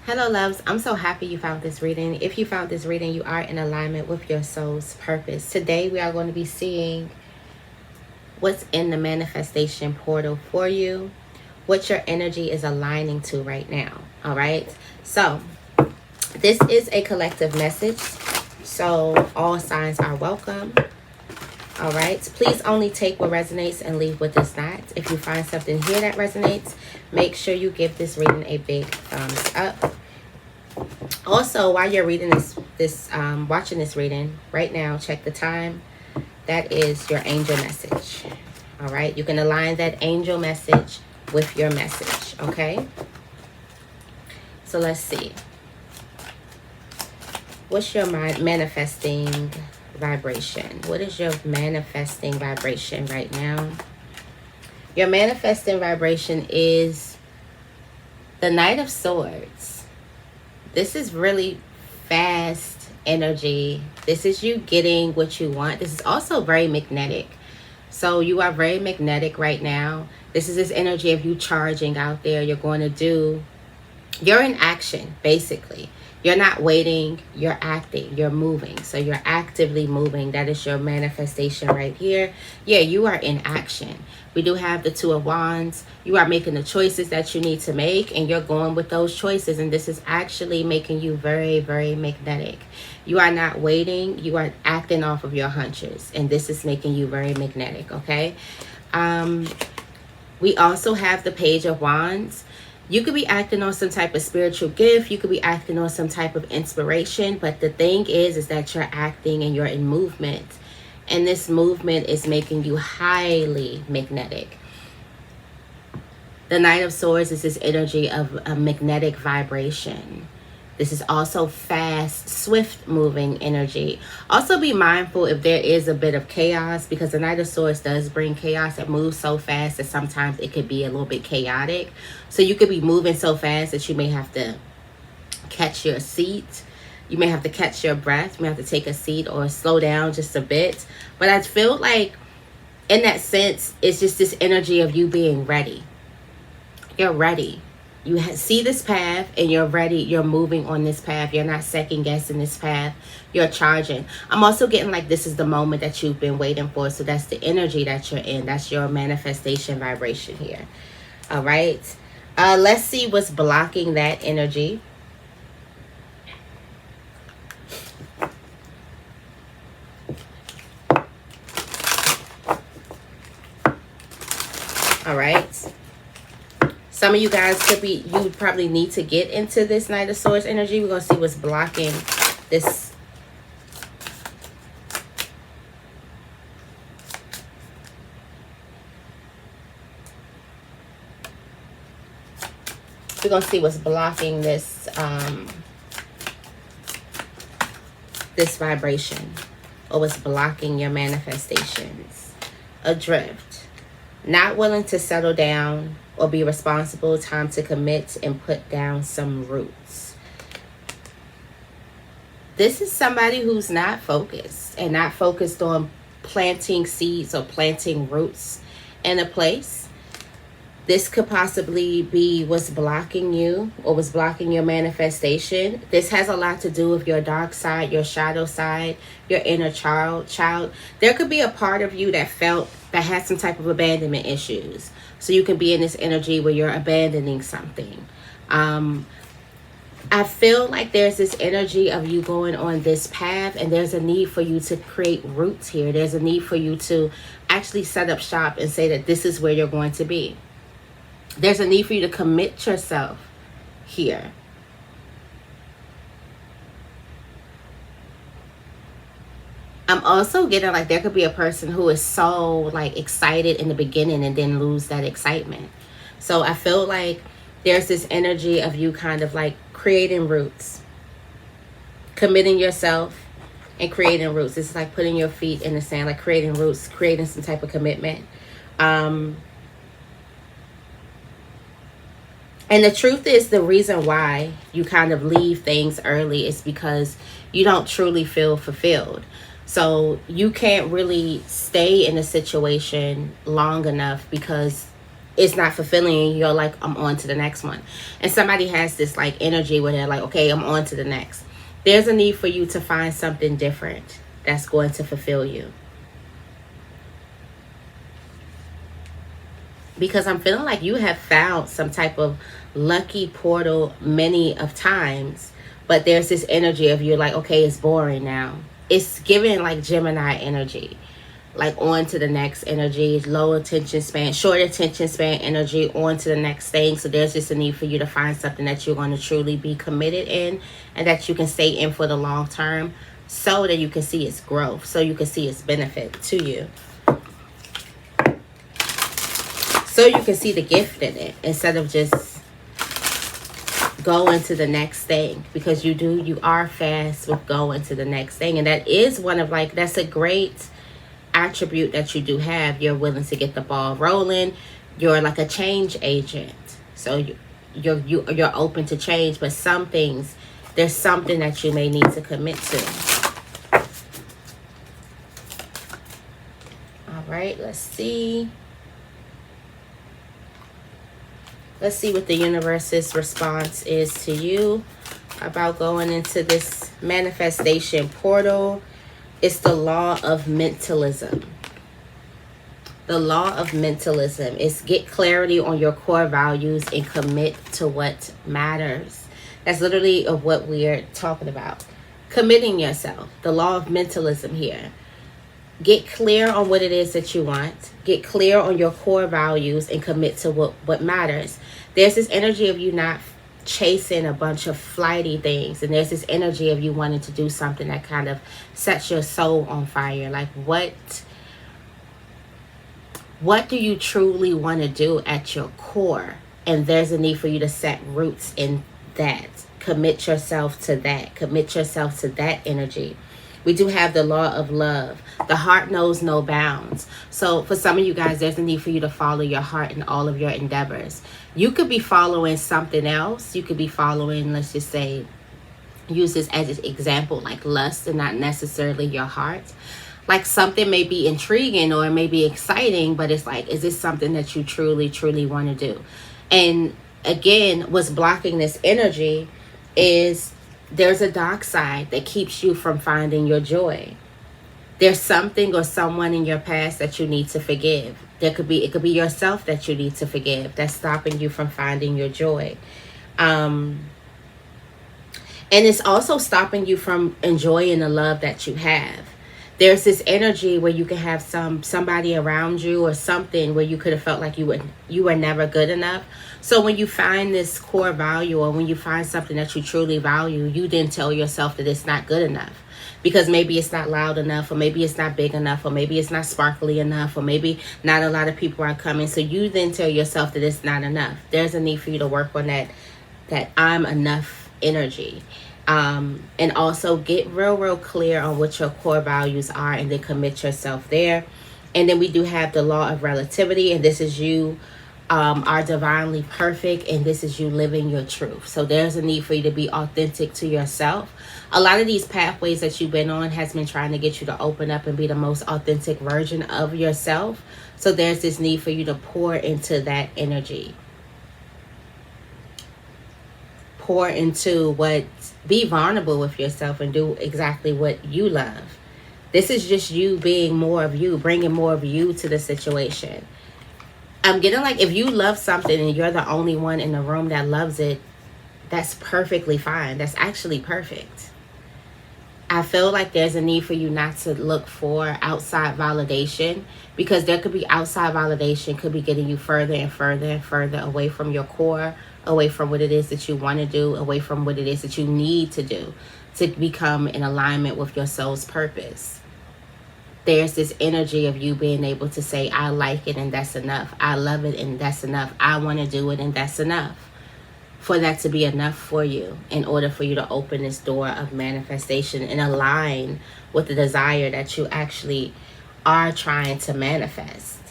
Hello, loves. I'm so happy you found this reading. If you found this reading, you are in alignment with your soul's purpose. Today, we are going to be seeing what's in the manifestation portal for you, what your energy is aligning to right now. All right. So, this is a collective message. So, all signs are welcome. All right. Please only take what resonates and leave what does not. If you find something here that resonates, make sure you give this reading a big thumbs up. Also, while you're reading watching this reading right now, check the time. That is your angel message. All right. You can align that angel message with your message. Okay. So let's see. What's your manifesting vibration? What is your manifesting vibration right now? Your manifesting vibration is the Knight of Swords. This is really fast energy. This is you getting what you want. This is also very magnetic. So you are very magnetic right now. This is this energy of you charging out there. You're in action, basically. You're not waiting, you're acting, you're moving. So you're actively moving. That is your manifestation right here. Yeah, you are in action. We do have the Two of Wands. You are making the choices that you need to make, and you're going with those choices. And this is actually making you very, very magnetic. You are not waiting. You are acting off of your hunches. And this is making you very magnetic, okay? We also have the Page of Wands. You could be acting on some type of spiritual gift. You could be acting on some type of inspiration. But the thing is that you're acting and you're in movement. And this movement is making you highly magnetic. The Knight of Swords is this energy of a magnetic vibration. This is also fast, swift moving energy. Also be mindful if there is a bit of chaos, because the Knight of Swords does bring chaos. It moves so fast that sometimes it could be a little bit chaotic. So you could be moving so fast that you may have to catch your seat. You may have to catch your breath. You may have to take a seat or slow down just a bit. But I feel like in that sense, it's just this energy of you being ready. You're ready. You see this path and you're ready. You're moving on this path. You're not second guessing this path. You're charging. I'm also getting like this is the moment that you've been waiting for. So that's the energy that you're in. That's your manifestation vibration here. All right. Let's see what's blocking that energy. All right. Some of you guys you probably need to get into this Knight of Swords energy. We're going to see what's blocking this. We're going to see what's blocking this, this vibration, or what's blocking your manifestations. Adrift. Not willing to settle down or be responsible. Time to commit and put down some roots. This is somebody who's not focused and not focused on planting seeds or planting roots in a place. This could possibly be what's blocking you or what's blocking your manifestation. This has a lot to do with your dark side, your shadow side, your inner child. There could be a part of you that had some type of abandonment issues. So you can be in this energy where you're abandoning something. I feel like there's this energy of you going on this path, and there's a need for you to create roots here. There's a need for you to actually set up shop and say that this is where you're going to be. There's a need for you to commit yourself here. I'm also getting like there could be a person who is so like excited in the beginning and then lose that excitement. So I feel like there's this energy of you kind of like creating roots, committing yourself and creating roots. It's like putting your feet in the sand, like creating roots, creating some type of commitment. And the truth is, the reason why you kind of leave things early is because you don't truly feel fulfilled. So you can't really stay in a situation long enough because it's not fulfilling, and you're like, I'm on to the next one. And somebody has this like energy where they're like, okay, I'm on to the next. There's a need for you to find something different that's going to fulfill you. Because I'm feeling like you have found some type of lucky portal many of times, but there's this energy of you're like, okay, it's boring now. It's giving like Gemini energy, like on to the next energy, low attention span, short attention span energy, on to the next thing. So there's just a need for you to find something that you're going to truly be committed in, and that you can stay in for the long term, so that you can see its growth, so you can see its benefit to you, so you can see the gift in it instead of just going to the next thing. Because you are fast with going to the next thing, and that is one of like, that's a great attribute that you do have. You're willing to get the ball rolling. You're like a change agent, so you're open to change. But some things, there's something that you may need to commit to. All right, let's see what the universe's response is to you about going into this manifestation portal. It's the law of mentalism. The law of mentalism is get clarity on your core values and commit to what matters. That's literally of what we're talking about. Committing yourself. The law of mentalism here. Get clear on what it is that you want. Get clear on your core values and commit to what matters. There's this energy of you not chasing a bunch of flighty things, and there's this energy of you wanting to do something that kind of sets your soul on fire. Like what do you truly want to do at your core? And there's a need for you to set roots in that. Commit yourself to that. Commit yourself to that energy. We do have the law of love. The heart knows no bounds. So for some of you guys, there's a need for you to follow your heart in all of your endeavors. You could be following something else. You could be following, let's just say, use this as an example, like lust, and not necessarily your heart. Like something may be intriguing or it may be exciting, but it's like, is this something that you truly, truly want to do? And again, what's blocking this energy is there's a dark side that keeps you from finding your joy. There's something or someone in your past that you need to forgive. It could be yourself that you need to forgive that's stopping you from finding your joy. And it's also stopping you from enjoying the love that you have. There's this energy where you can have somebody around you or something where you could have felt like you were never good enough. So when you find this core value, or when you find something that you truly value, you then tell yourself that it's not good enough. Because maybe it's not loud enough, or maybe it's not big enough, or maybe it's not sparkly enough, or maybe not a lot of people are coming. So you then tell yourself that it's not enough. There's a need for you to work on that I'm enough energy. And also get real clear on what your core values are, and then commit yourself there. And then we do have the law of relativity, and this is you are divinely perfect, and this is you living your truth. So there's a need for you to be authentic to yourself. A lot of these pathways that you've been on has been trying to get you to open up and be the most authentic version of yourself. So there's this need for you to pour into that energy. Pour into be vulnerable with yourself and do exactly what you love. This is just you being more of you, bringing more of you to the situation. I'm getting like, if you love something and you're the only one in the room that loves it, that's perfectly fine. That's actually perfect. I feel like there's a need for you not to look for outside validation, because there could be outside validation could be getting you further and further and further away from your core, away from what it is that you want to do, away from what it is that you need to do to become in alignment with your soul's purpose. There's this energy of you being able to say, I like it and that's enough. I love it and that's enough. I want to do it and that's enough. For that to be enough for you, in order for you to open this door of manifestation and align with the desire that you actually are trying to manifest.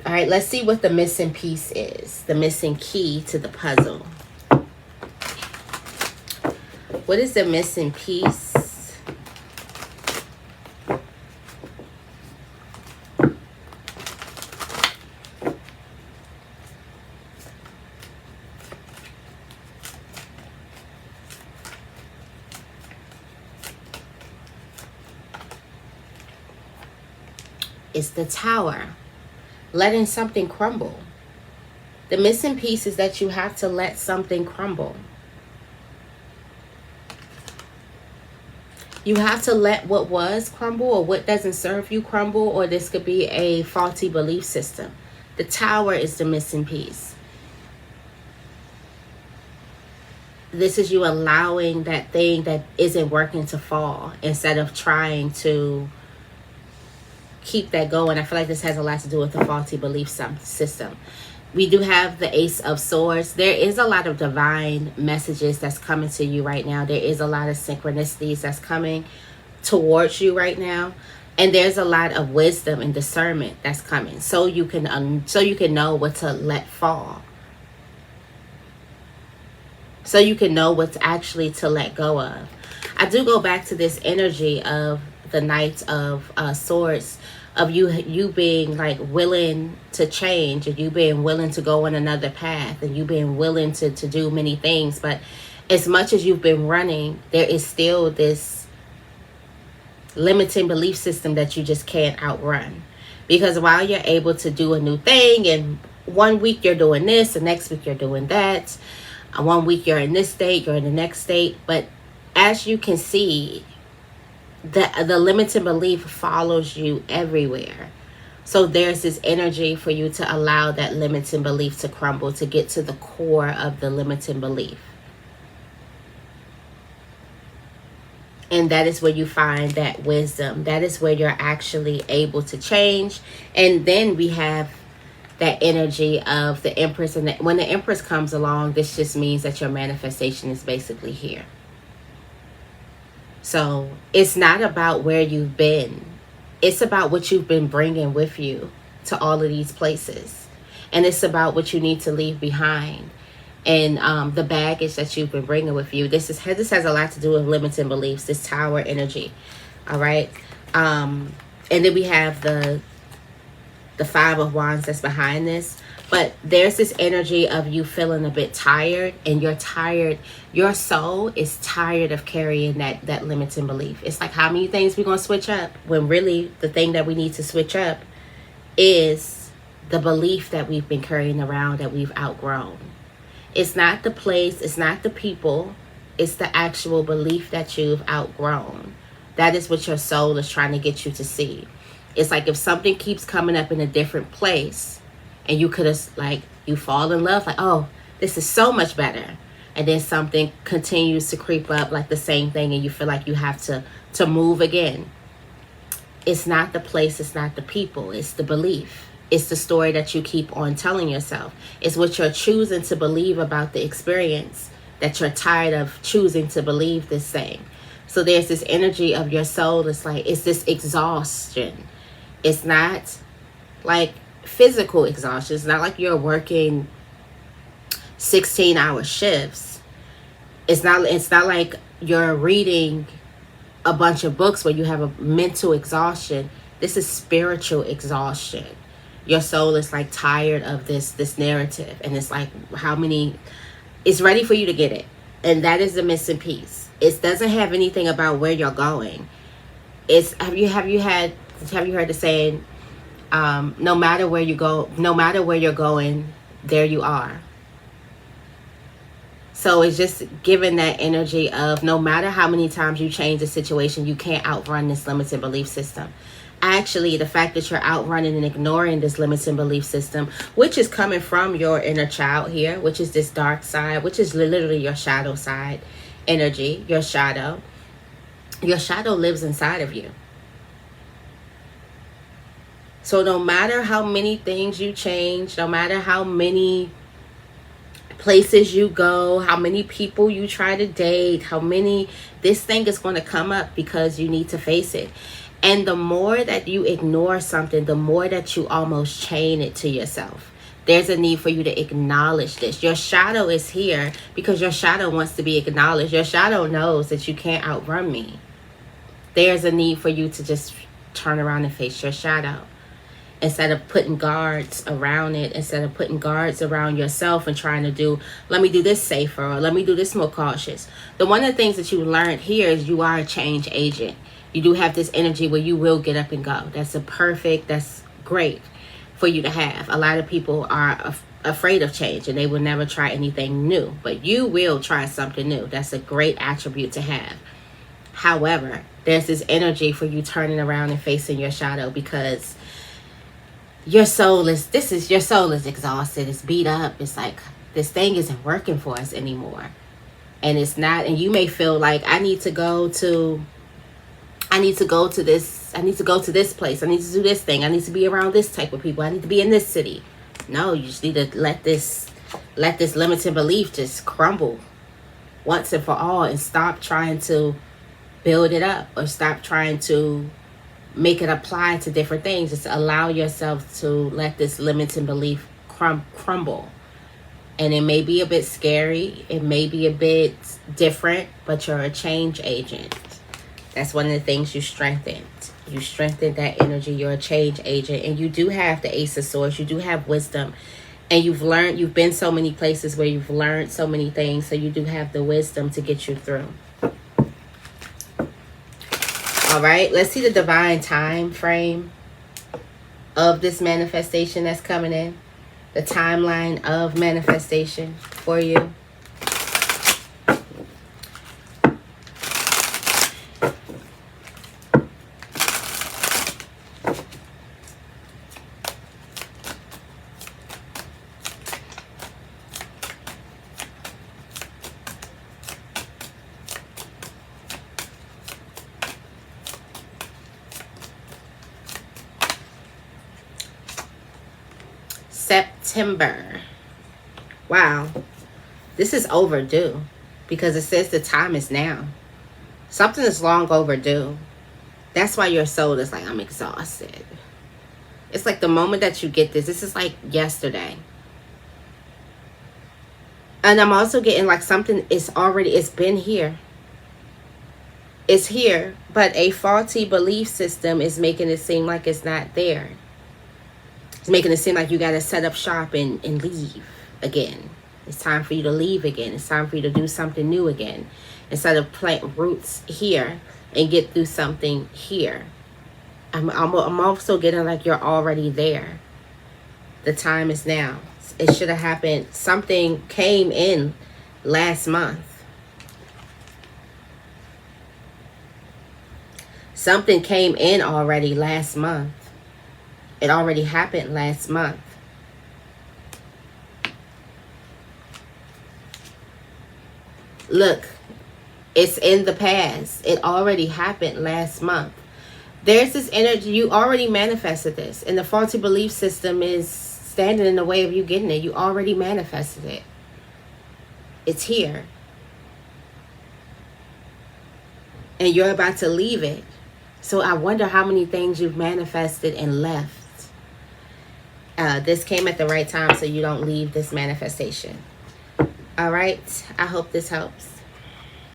All right, let's see what the missing piece is, the missing key to the puzzle. What is the missing piece? It's the Tower. Letting something crumble. The missing piece is that you have to let something crumble. You have to let what was crumble, or what doesn't serve you crumble, or this could be a faulty belief system. The Tower is the missing piece. This is you allowing that thing that isn't working to fall instead of trying to keep that going. I feel like this has a lot to do with the faulty belief system. We do have the Ace of Swords. There is a lot of divine messages that's coming to you right now. There is a lot of synchronicities that's coming towards you right now. And there's a lot of wisdom and discernment that's coming. So you can know what to let fall. So you can know what's actually to let go of. I do go back to this energy of the Knight of Swords, of you being like willing to change, and you being willing to go on another path, and you being willing to do many things. But as much as you've been running, there is still this limiting belief system that you just can't outrun. Because while you're able to do a new thing, and one week you're doing this, the next week you're doing that, one week you're in this state, you're in the next state, but as you can see, the limiting belief follows you everywhere. So there's this energy for you to allow that limiting belief to crumble, to get to the core of the limiting belief. And that is where you find that wisdom. That is where you're actually able to change. And then we have that energy of the Empress. And when the Empress comes along, this just means that your manifestation is basically here. So it's not about where you've been. It's about what you've been bringing with you to all of these places. And it's about what you need to leave behind. And the baggage that you've been bringing with you. This has a lot to do with limiting beliefs, this Tower energy. All right. And then we have the Five of Wands that's behind this. But there's this energy of you feeling a bit tired, and you're tired. Your soul is tired of carrying that limiting belief. It's like, how many things we going to switch up, when really the thing that we need to switch up is the belief that we've been carrying around that we've outgrown. It's not the place, it's not the people, it's the actual belief that you've outgrown. That is what your soul is trying to get you to see. It's like if something keeps coming up in a different place, and you could have, like, you fall in love, like, oh, this is so much better. And then something continues to creep up like the same thing, and you feel like you have to move again. It's not the place, it's not the people, it's the belief. It's the story that you keep on telling yourself. It's what you're choosing to believe about the experience, that you're tired of choosing to believe this thing. So there's this energy of your soul. It's like, it's this exhaustion. It's not like physical exhaustion. It's not like you're working 16-hour shifts. It's not like you're reading a bunch of books where you have a mental exhaustion. This is spiritual exhaustion. Your soul is like tired of this narrative, and it's like, it's ready for you to get it. And that is the missing piece. It doesn't have anything about where you're going. It's have you heard the saying, no matter where you go, no matter where you're going, there you are. So it's just giving that energy of, no matter how many times you change the situation, you can't outrun this limiting belief system. Actually, the fact that you're outrunning and ignoring this limiting belief system, which is coming from your inner child here, which is this dark side, which is literally your shadow side energy, your shadow. Your shadow lives inside of you. So no matter how many things you change, no matter how many places you go, how many people you try to date, this thing is going to come up because you need to face it. And the more that you ignore something, the more that you almost chain it to yourself. There's a need for you to acknowledge this. Your shadow is here because your shadow wants to be acknowledged. Your shadow knows that you can't outrun me. There's a need for you to just turn around and face your shadow. instead of putting guards around it, instead of putting guards around yourself and trying to do, let me do this safer, or let me do this more cautious. One of the things that you learned here is you are a change agent. You do have this energy where you will get up and go. That's great for you to have. A lot of people are afraid of change and they will never try anything new, but you will try something new. That's a great attribute to have. However, there's this energy for you turning around and facing your shadow, because your soul is exhausted. It's beat up. It's like, this thing isn't working for us anymore. And it's not, and you may feel like, I need to go to this place. I need to do this thing. I need to be around this type of people. I need to be in this city. No, you just need to let this limiting belief just crumble once and for all, and stop trying to build it up, or stop trying to make it apply to different things. Just allow yourself to let this limiting belief crumble. And it may be a bit scary, it may be a bit different, but you're a change agent. That's one of the things you strengthened. You strengthened that energy. You're a change agent, and you do have the Ace of Swords. You do have wisdom, and you've been so many places where you've learned so many things, so you do have the wisdom to get you through. All right, let's see the divine time frame of this manifestation that's coming in. The timeline of manifestation for you. September. Wow. This is overdue, because it says the time is now. Something is long overdue. That's why your soul is like, I'm exhausted. It's like the moment that you get this is like yesterday. And I'm also getting like something it's been here. It's here, but a faulty belief system is making it seem like it's not there. It's making it seem like you got to set up shop and leave again. It's time for you to leave again. It's time for you to do something new again. Instead of plant roots here and get through something here. I'm also getting like you're already there. The time is now. It should have happened. Something came in last month. Something came in already last month. It already happened last month. Look, it's in the past. It already happened last month. There's this energy. You already manifested this. And the faulty belief system is standing in the way of you getting it. You already manifested it. It's here. And you're about to leave it. So I wonder how many things you've manifested and left. This came at the right time, so you don't leave this manifestation. All right. I hope this helps.